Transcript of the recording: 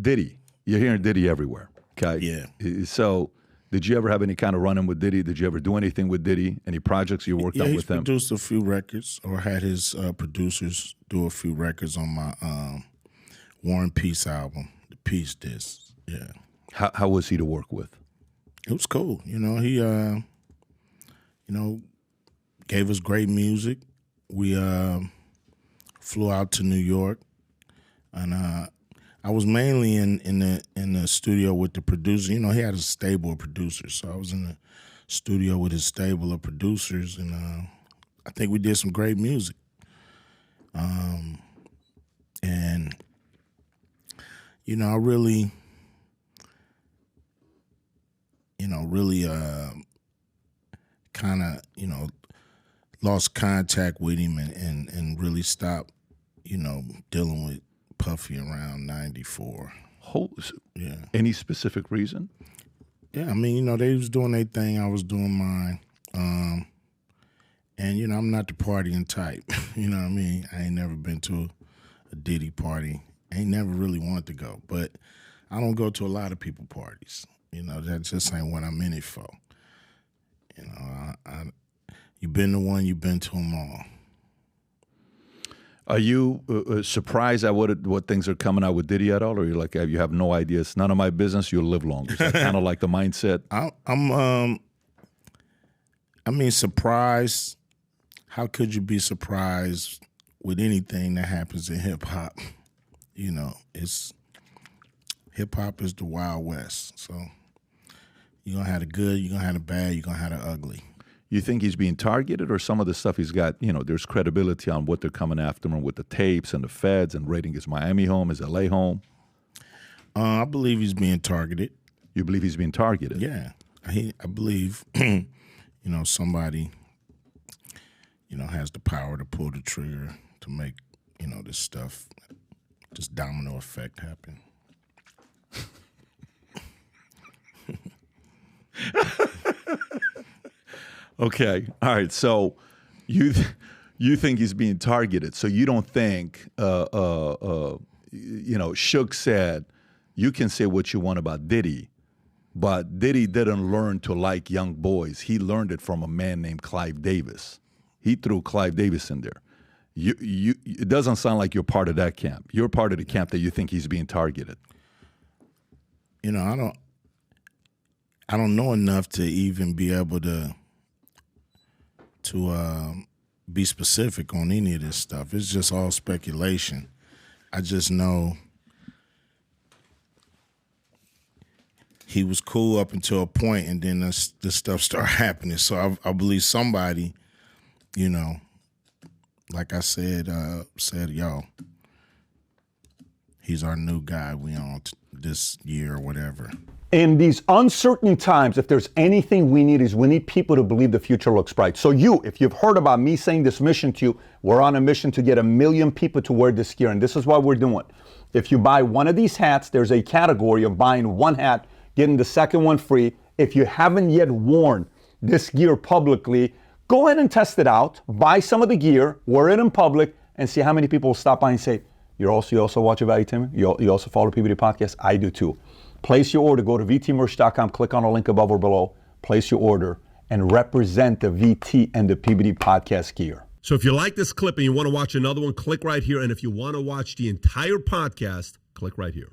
Diddy. You're hearing Diddy everywhere. Okay. Yeah. So, did you ever have any kind of run-in with Diddy? Did you ever do anything with Diddy? Any projects you worked on with him? He's produced a few records, or had his producers do a few records on my War and Peace album, the Peace Disc. Yeah. How was he to work with? It was cool. You know, he gave us great music. We flew out to New York, and I was mainly in the studio with the producer. You know, he had a stable of producers, so I was in the studio with his stable of producers, and I think we did some great music. And you know, I really kind of, lost contact with him and really stopped, dealing with Puffy around 94. Yeah. Any specific reason? Yeah, I mean, they was doing their thing, I was doing mine. And, I'm not the partying type. You know what I mean? I ain't never been to a Diddy party. I ain't never really wanted to go. But I don't go to a lot of people parties. That just ain't what I'm in it for. You've been to one, you've been to them all. Are you surprised at what things are coming out with Diddy at all? Or you're like, you have no idea, it's none of my business, you'll live longer? Is that kind of like the mindset? I'm surprised. How could you be surprised with anything that happens in hip-hop? Hip-hop is the Wild West, so you're going to have the good, you're going to have the bad, you're going to have the ugly. You think he's being targeted, or some of the stuff he's got, there's credibility on what they're coming after him with the tapes and the feds and raiding his Miami home, his LA home? I believe he's being targeted. You believe he's being targeted? Yeah. I believe, somebody, has the power to pull the trigger to make, this stuff, this domino effect happen. Okay. All right. So you think he's being targeted. So you don't think, Suge said, you can say what you want about Diddy, but Diddy didn't learn to like young boys. He learned it from a man named Clive Davis. He threw Clive Davis in there. It doesn't sound like you're part of that camp. You're part of the camp that you think he's being targeted. I don't know enough to even be able to be specific on any of this stuff. It's just all speculation. I just know he was cool up until a point, and then this stuff started happening. So I believe somebody, like I said, yo, he's our new guy. We on this year or whatever. In these uncertain times, if there's anything we need people to believe the future looks bright. So if you've heard about me saying this mission to you, we're on a mission to get 1 million people to wear this gear, and this is what we're doing. If you buy one of these hats, there's a category of buying one hat, getting the second one free. If you haven't yet worn this gear publicly, go ahead and test it out. Buy some of the gear, wear it in public, and see how many people will stop by and say, you also watch Valuetainment? You also follow PBD Podcast? I do too. Place your order. Go to vtmerch.com, click on the link above or below, place your order, and represent the VT and the PBD Podcast gear. So if you like this clip and you want to watch another one, click right here. And if you want to watch the entire podcast, click right here.